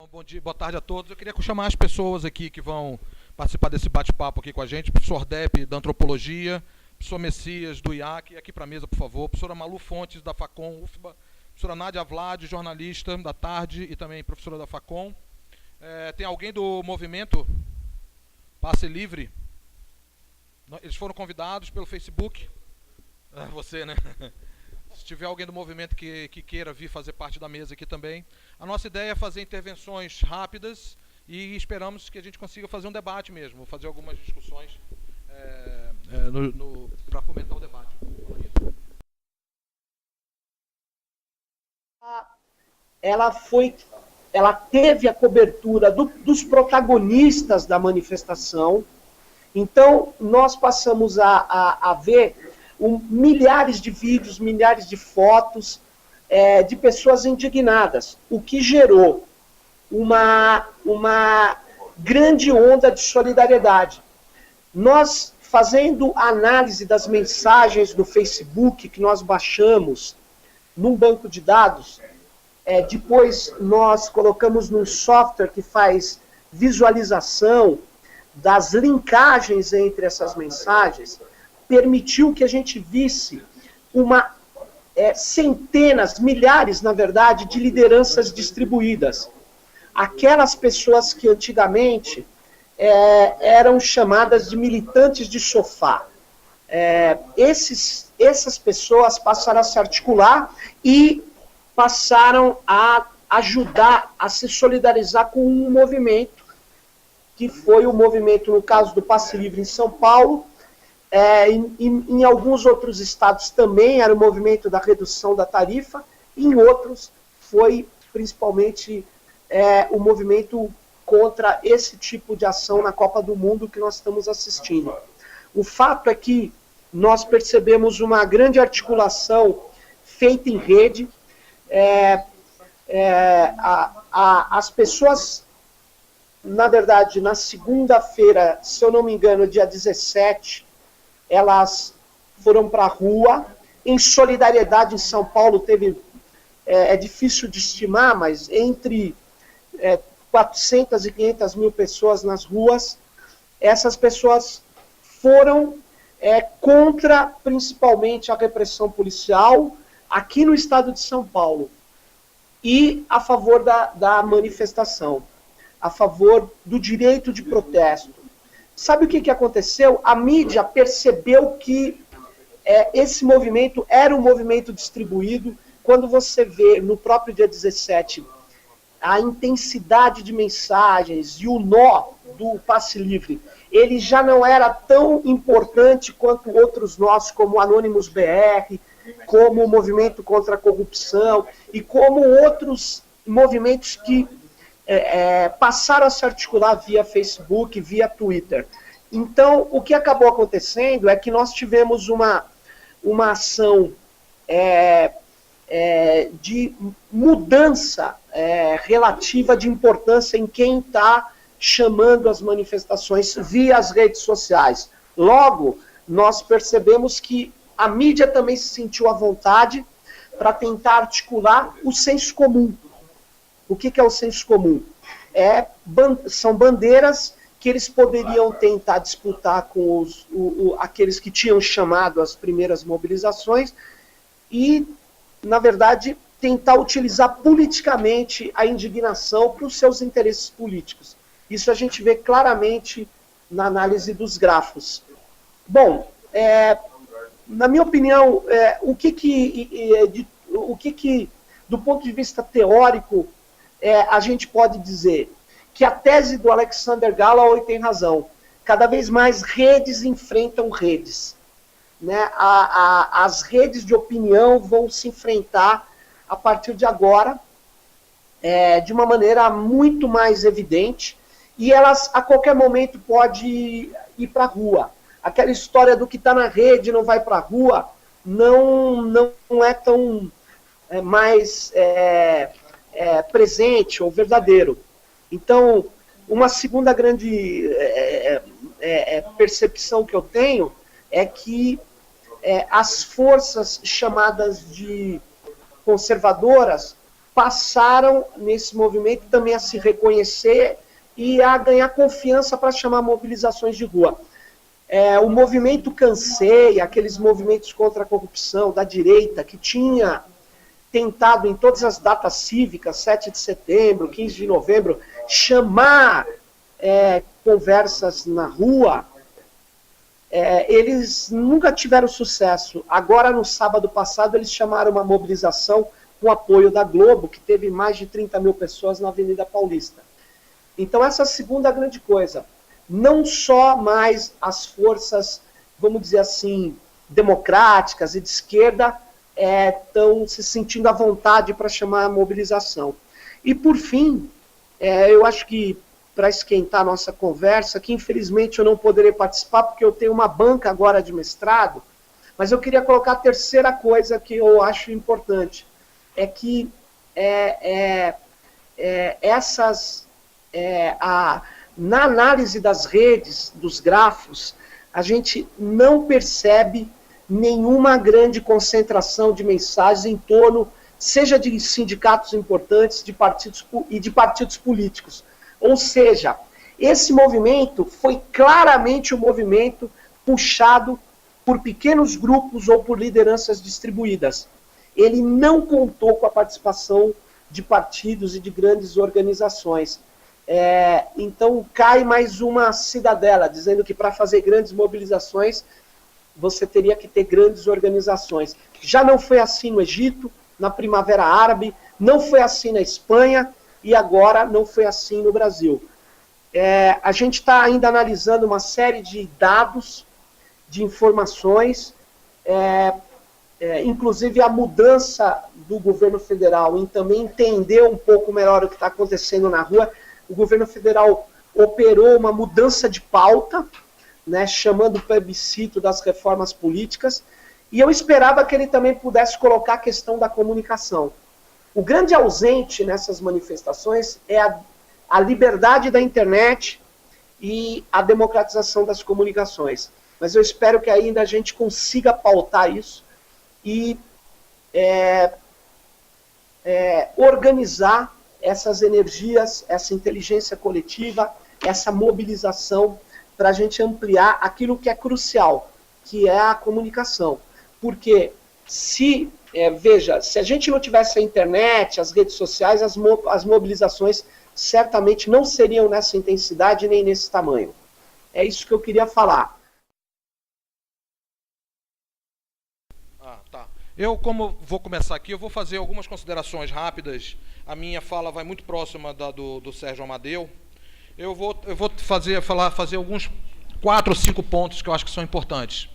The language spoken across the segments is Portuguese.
Bom dia, boa tarde a todos. Eu queria chamar as pessoas aqui que vão participar desse bate-papo aqui com a gente. Professor Depp, da Antropologia, professor Messias, do IAC, aqui para a mesa, por favor. Professora Malu Fontes, da Facom, UFBA. Professora Nádia Vlad, jornalista da Tarde e também professora da Facom. Tem alguém do movimento Passe Livre? Eles foram convidados pelo Facebook. Você, né? Se tiver alguém do movimento que queira vir fazer parte da mesa aqui também. A nossa ideia é fazer intervenções rápidas e esperamos que a gente consiga fazer um debate mesmo, fazer algumas discussões para fomentar o debate. Ela teve a cobertura dos protagonistas da manifestação. Então, nós passamos a ver milhares de vídeos, milhares de fotos de pessoas indignadas, o que gerou uma grande onda de solidariedade. Nós, fazendo a análise das mensagens do Facebook que nós baixamos num banco de dados, depois nós colocamos num software que faz visualização das linkagens entre essas mensagens, permitiu que a gente visse centenas, milhares, na verdade, de lideranças distribuídas. Aquelas pessoas que antigamente eram chamadas de militantes de sofá. Essas pessoas passaram a se articular e passaram a ajudar, a se solidarizar com um movimento, que foi o movimento, no caso do Passe Livre em São Paulo, em alguns outros estados também era o movimento da redução da tarifa, e em outros foi principalmente o movimento contra esse tipo de ação na Copa do Mundo que nós estamos assistindo. O fato é que nós percebemos uma grande articulação feita em rede. As pessoas, na verdade, na segunda-feira, se eu não me engano, dia 17, elas foram para a rua, em solidariedade. Em São Paulo teve, é difícil de estimar, mas entre 400 e 500 mil pessoas nas ruas. Essas pessoas foram contra, principalmente, a repressão policial aqui no estado de São Paulo e a favor da manifestação, a favor do direito de protesto. Sabe o que aconteceu? A mídia percebeu que esse movimento era um movimento distribuído. Quando você vê, no próprio dia 17, a intensidade de mensagens e o nó do Passe Livre, ele já não era tão importante quanto outros nós, como o Anonymous BR, como o Movimento contra a Corrupção e como outros movimentos que passaram a se articular via Facebook, via Twitter. Então, o que acabou acontecendo é que nós tivemos uma ação de mudança relativa de importância em quem está chamando as manifestações via as redes sociais. Logo, nós percebemos que a mídia também se sentiu à vontade para tentar articular o senso comum. O que é o senso comum? São bandeiras que eles poderiam tentar disputar com aqueles que tinham chamado as primeiras mobilizações e, na verdade, tentar utilizar politicamente a indignação para os seus interesses políticos. Isso a gente vê claramente na análise dos grafos. Bom, na minha opinião, do ponto de vista teórico, a gente pode dizer que a tese do Alexander Galloway tem razão. Cada vez mais redes enfrentam redes. Né? As redes de opinião vão se enfrentar a partir de agora de uma maneira muito mais evidente, e elas a qualquer momento podem ir para a rua. Aquela história do que está na rede não vai para a rua não é tão mais presente ou verdadeiro. Então, uma segunda grande percepção que eu tenho é que as forças chamadas de conservadoras passaram nesse movimento também a se reconhecer e a ganhar confiança para chamar mobilizações de rua. O movimento Cansei, aqueles movimentos contra a corrupção da direita, que tinha tentado em todas as datas cívicas, 7 de setembro, 15 de novembro, chamar conversas na rua, eles nunca tiveram sucesso. Agora, no sábado passado, eles chamaram uma mobilização com apoio da Globo, que teve mais de 30 mil pessoas na Avenida Paulista. Então, essa é a segunda grande coisa. Não só mais as forças, vamos dizer assim, democráticas e de esquerda estão se sentindo à vontade para chamar a mobilização. E, por fim, eu acho que, para esquentar a nossa conversa, que infelizmente eu não poderei participar, porque eu tenho uma banca agora de mestrado, mas eu queria colocar a terceira coisa que eu acho importante, é que na análise das redes, dos grafos, a gente não percebe nenhuma grande concentração de mensagens em torno, seja de sindicatos importantes de partidos políticos. Ou seja, esse movimento foi claramente um movimento puxado por pequenos grupos ou por lideranças distribuídas. Ele não contou com a participação de partidos e de grandes organizações. Então cai mais uma cidadela, dizendo que para fazer grandes mobilizações, você teria que ter grandes organizações. Já não foi assim no Egito, na Primavera Árabe, não foi assim na Espanha, e agora não foi assim no Brasil. A gente está ainda analisando uma série de dados, de informações, inclusive a mudança do governo federal em também entender um pouco melhor o que está acontecendo na rua. O governo federal operou uma mudança de pauta, né, chamando o plebiscito das reformas políticas, e eu esperava que ele também pudesse colocar a questão da comunicação. O grande ausente nessas manifestações é a liberdade da internet e a democratização das comunicações. Mas eu espero que ainda a gente consiga pautar isso e organizar essas energias, essa inteligência coletiva, essa mobilização para a gente ampliar aquilo que é crucial, que é a comunicação. Porque veja, se a gente não tivesse a internet, as redes sociais, as mobilizações certamente não seriam nessa intensidade nem nesse tamanho. É isso que eu queria falar. Tá. Eu, como vou começar aqui, eu vou fazer algumas considerações rápidas. A minha fala vai muito próxima da do Sérgio Amadeu. Eu vou fazer alguns 4 ou 5 pontos que eu acho que são importantes.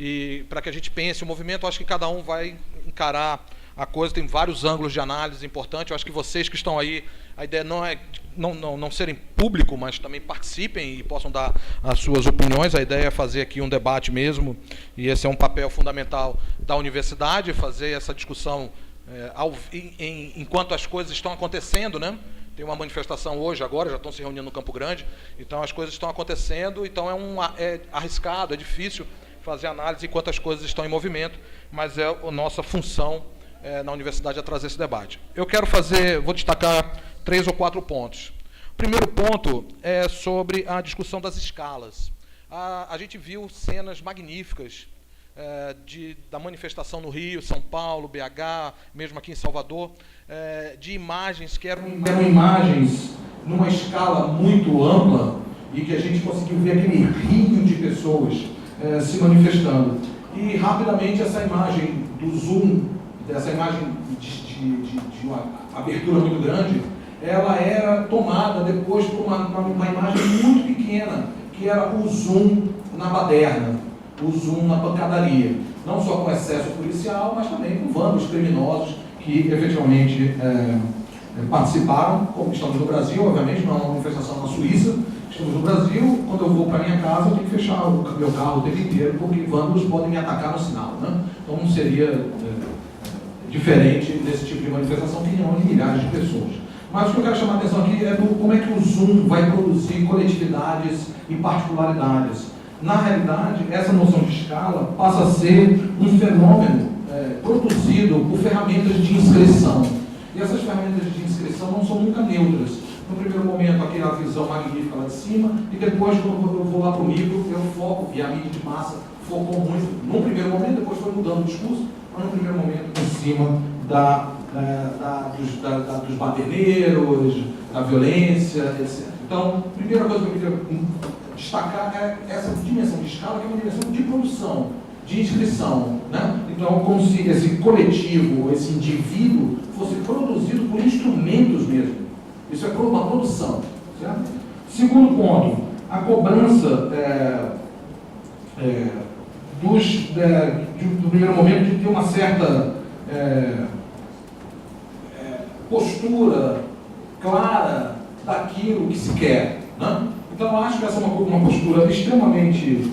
E para que a gente pense o movimento, eu acho que cada um vai encarar a coisa, tem vários ângulos de análise importantes. Eu acho que vocês que estão aí, a ideia não é não serem público, mas também participem e possam dar as suas opiniões. A ideia é fazer aqui um debate mesmo, e esse é um papel fundamental da universidade, fazer essa discussão enquanto as coisas estão acontecendo, né? Tem uma manifestação hoje, agora, já estão se reunindo no Campo Grande, então as coisas estão acontecendo, então é arriscado, é difícil fazer análise enquanto as coisas estão em movimento, mas é a nossa função na universidade a trazer esse debate. Vou destacar 3 ou 4 pontos. O primeiro ponto é sobre a discussão das escalas. A gente viu cenas magníficas da manifestação no Rio, São Paulo, BH, mesmo aqui em Salvador, de imagens que eram imagens numa escala muito ampla e que a gente conseguiu ver aquele rio de pessoas se manifestando. E rapidamente essa imagem do zoom, essa imagem de uma abertura muito grande, ela era tomada depois por uma imagem muito pequena, que era o zoom na baderna, o zoom na pancadaria. Não só com excesso policial, mas também com vândalos criminosos que efetivamente participaram, como estamos no Brasil, obviamente, não é uma manifestação na Suíça, estamos no Brasil, quando eu vou para minha casa, eu tenho que fechar o meu carro o tempo inteiro, porque vândalos podem me atacar no sinal, né? Então não seria diferente desse tipo de manifestação que reúne milhares de pessoas. Mas o que eu quero chamar a atenção aqui é como é que o Zoom vai produzir coletividades e particularidades. Na realidade, essa noção de escala passa a ser um fenômeno produzido por ferramentas de inscrição. E essas ferramentas de inscrição não são nunca neutras. No primeiro momento, aquela visão magnífica lá de cima, e depois, quando eu vou lá para o micro, eu foco, e a mídia de massa focou muito, num primeiro momento, depois foi mudando o discurso, mas no primeiro momento, em cima dos baderneiros, da violência, etc. Então, a primeira coisa que eu queria destacar é essa dimensão de escala, que é uma dimensão de produção, de inscrição, né? Então, como se esse coletivo, esse indivíduo, fosse produzido por instrumentos mesmo. Isso é uma produção. Certo? Segundo ponto, a cobrança do primeiro momento de ter uma certa postura clara daquilo que se quer. Né? Então, eu acho que essa é uma postura extremamente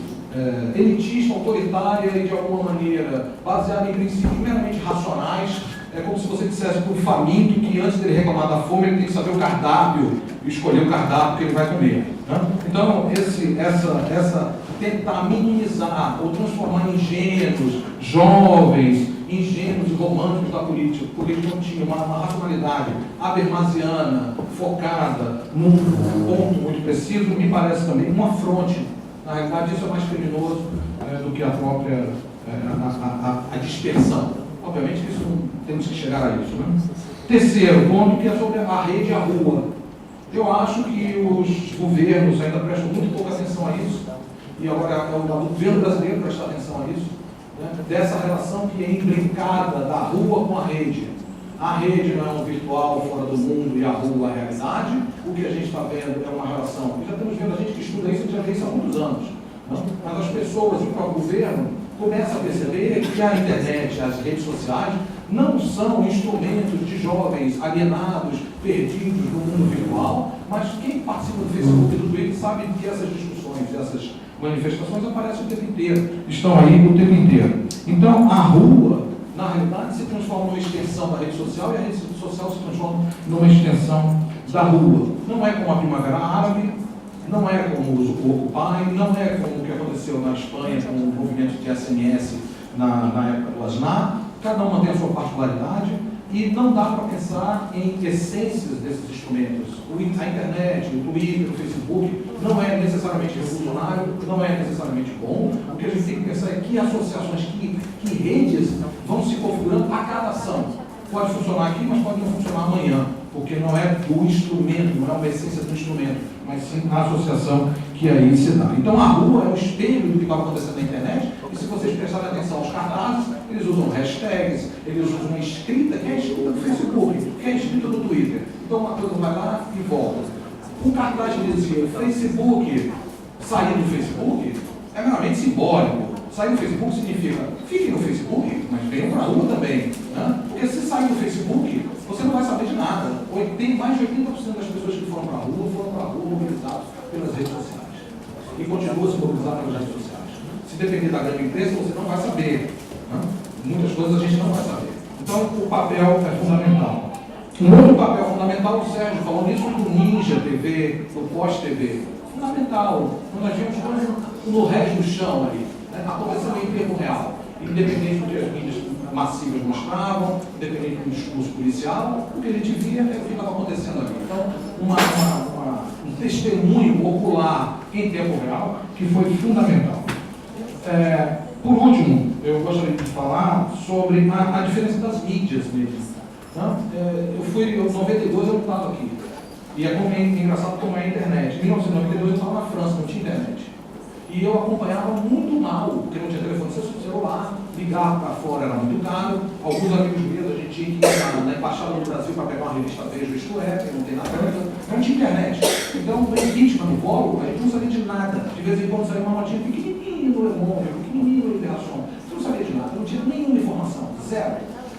elitista, autoritária e, de alguma maneira, baseada em princípios meramente racionais. É como se você dissesse para o faminto que, antes dele reclamar da fome, ele tem que saber o cardápio e escolher o cardápio que ele vai comer. Né? Então, tentar minimizar ou transformar ingênuos, jovens, ingênuos e românticos da política, porque eles não tinham uma racionalidade habermasiana, focada num ponto muito preciso, me parece também um afronte. Na realidade, isso é mais criminoso do que a própria a dispersão. Obviamente que isso temos que chegar a isso. Né? Terceiro ponto, que é sobre a rede e a rua. Eu acho que os governos ainda prestam muito pouca atenção a isso, e agora é o governo brasileiro prestar atenção a isso, né? Dessa relação que é imbricada da rua com a rede. A rede não é um virtual fora do mundo e a rua a realidade. O que a gente está vendo é uma relação, e já estamos vendo, a gente que estuda isso, já vê isso há muitos anos. Não? Mas as pessoas e o próprio governo começam a perceber que a internet, as redes sociais, não são instrumentos de jovens alienados, perdidos no mundo virtual, mas quem participa do Facebook e do Twitter sabe que essas discussões, essas manifestações aparecem o tempo inteiro, estão aí o tempo inteiro. Então, a rua, na realidade, se transforma numa extensão da rede social e a rede social se transforma numa extensão da rua. Não é como a Primavera Árabe, não é como o Occupy, não é como o que aconteceu na Espanha com o movimento de SMS na época do Aznar. Cada uma tem a sua particularidade e não dá para pensar em essências desses instrumentos. A internet, o Twitter, o Facebook não é necessariamente revolucionário, não é necessariamente bom. O que a gente tem que pensar é que associações, que redes vão se configurando a cada ação. Pode funcionar aqui, mas pode não funcionar amanhã, porque não é o instrumento, não é uma essência do instrumento, mas sim a associação que aí se dá. Então a rua é o espelho do que estava acontecendo na internet, e se vocês prestarem atenção aos cartazes, eles usam hashtags, eles usam uma escrita que é a escrita do Facebook, que é a escrita do Twitter. Então uma coisa vai lá e volta. Um cartaz que dizia Facebook, sair do Facebook, é meramente simbólico. Sair do Facebook significa, fique no Facebook, mas venham para a rua também. Né? Porque se sair do Facebook, você não vai saber de nada. Mais de 80% das pessoas que foram para a rua mobilizadas pelas redes sociais. E continuam se mobilizando pelas redes sociais. Se depender da grande empresa, você não vai saber. Né? Muitas coisas a gente não vai saber. Então, o papel é fundamental. Um outro papel fundamental, o Sérgio falou nisso do Ninja TV, do Pós-TV. Fundamental. Quando nós vemos coisas no resto do chão ali, né? Acontecendo em tempo real. Independente do que as mídias massivas mostravam, independente do discurso policial, o que a gente via é o que estava acontecendo ali. Então, um testemunho ocular em tempo real que foi fundamental. Por último, eu gostaria de falar sobre a diferença das mídias mesmo. Em 92 eu não estava aqui. E é engraçado como é a internet. Em 1992 eu estava na França, não tinha internet. E eu acompanhava muito mal, porque não tinha telefone celular, ligar para fora era muito caro. Alguns amigos meus, a gente tinha que ir na embaixada do Brasil para pegar uma revista Veja, isto é, que não tem nada, não tinha internet. Então, bem vítima no colo, a gente não sabia de nada. De vez em quando saía uma notinha pequenininha no Le Monde, pequenininho no Liberação. Você não sabia de nada, não tinha nenhuma informação, zero.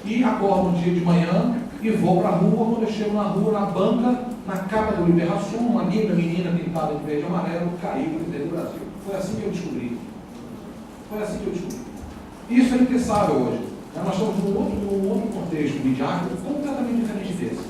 E acordo um dia de manhã e vou para a rua. Quando eu chego na rua, na banca, na capa do Liberação, uma linda menina pintada de verde e amarelo caiu no interior do Brasil. Foi assim que eu descobri. Isso é impensável hoje. Nós estamos num outro contexto midiático completamente diferente desse.